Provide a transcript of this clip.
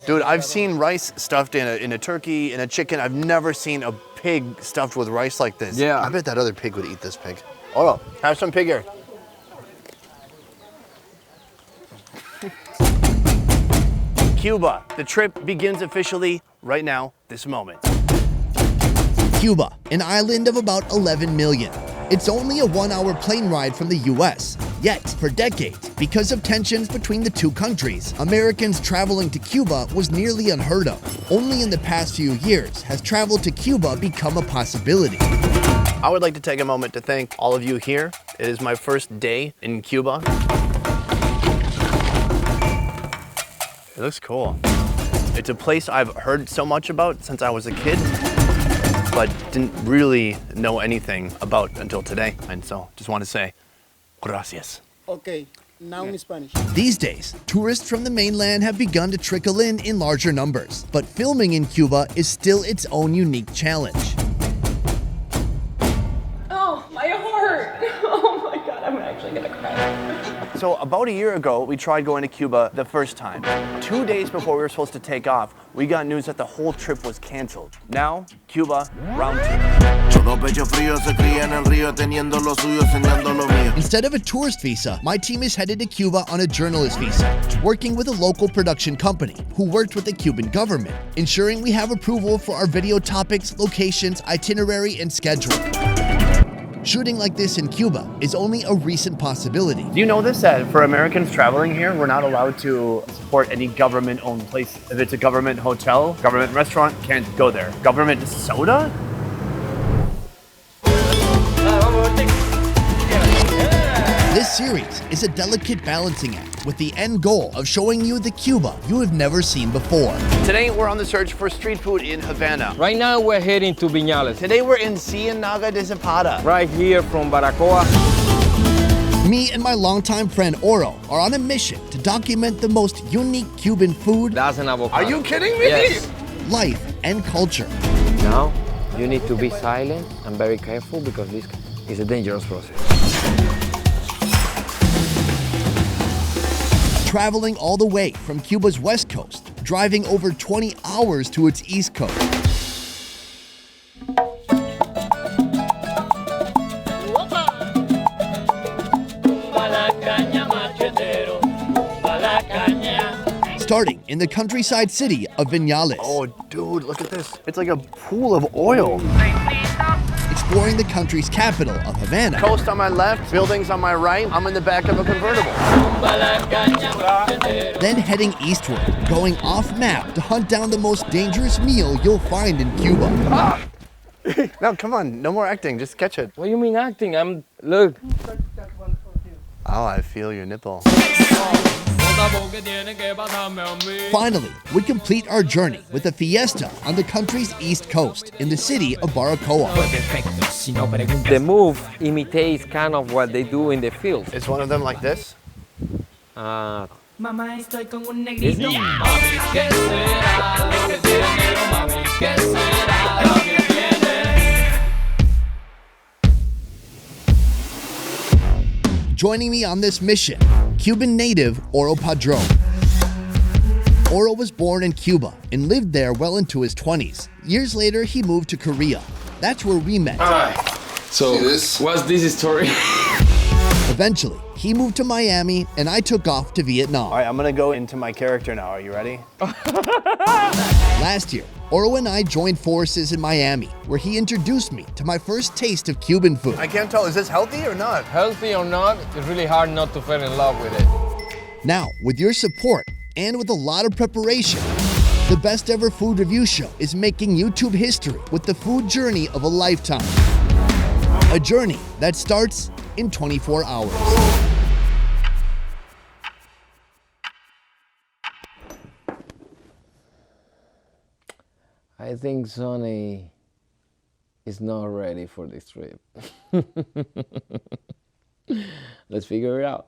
Dude, I've seen rice stuffed in a turkey, in a chicken. I've never seen a pig stuffed with rice like this. Yeah. I bet that other pig would eat this pig. Hold on, have some pig here. Cuba, the trip begins officially right now, this moment. Cuba, an island of about 11 million. It's only a 1-hour plane ride from the US. Yet, for decades, because of tensions between the two countries, Americans traveling to Cuba was nearly unheard of. Only in the past few years has travel to Cuba become a possibility. I would like to take a moment to thank all of you here. It is my first day in Cuba. It looks cool. It's a place I've heard so much about since I was a kid, but didn't really know anything about until today. And so just want to say, gracias. Okay, now in Spanish. These days, tourists from the mainland have begun to trickle in larger numbers, but filming in Cuba is still its own unique challenge. Oh, my heart. Oh my God, I'm actually gonna cry. So about a year ago, we tried going to Cuba the first time. 2 days before we were supposed to take off, we got news that the whole trip was canceled. Now, Cuba, round 2. Instead of a tourist visa, my team is headed to Cuba on a journalist visa, working with a local production company who worked with the Cuban government, ensuring we have approval for our video topics, locations, itinerary, and schedule. Shooting like this in Cuba is only a recent possibility. Do you know this, that for Americans traveling here, we're not allowed to support any government-owned place. If it's a government hotel, government restaurant, can't go there. Government soda? This series is a delicate balancing act with the end goal of showing you the Cuba you have never seen before. Today, we're on the search for street food in Havana. Right now we're heading to Vinales. Today, we're in Ciénaga de Zapata. Right here from Baracoa. Me and my longtime friend Oro are on a mission to document the most unique Cuban food, That's an avocado. Are you kidding me? Yes. life, and culture. Now you need to be silent and very careful because this is a dangerous process. Traveling all the way from Cuba's west coast, driving over 20 hours to its east coast. Starting in the countryside city of Vinales. Oh, dude, look at this. It's like a pool of oil. Exploring the country's capital of Havana. Coast on my left, buildings on my right. I'm in the back of a convertible. Then heading eastward, going off map to hunt down the most dangerous meal you'll find in Cuba. No, come on, no more acting, just catch it. What do you mean acting? Look. Oh, I feel your nipple. Finally, we complete our journey with a fiesta on the country's east coast in the city of Baracoa. The move imitates kind of what they do in the fields. Is one of them like this? Joining me on this mission, Cuban native Oro Padron. Oro was born in Cuba and lived there well into his 20s. Years later, he moved to Korea. That's where we met. So what's this story? Eventually, he moved to Miami and I took off to Vietnam. All right, I'm gonna go into my character now. Are you ready? Last year, Oro and I joined forces in Miami, where he introduced me to my first taste of Cuban food. I can't tell, is this healthy or not? Healthy or not, it's really hard not to fall in love with it. Now, with your support and with a lot of preparation, the best ever food review show is making YouTube history with the food journey of a lifetime. A journey that starts in 24 hours. I think Sonny is not ready for this trip. Let's figure it out.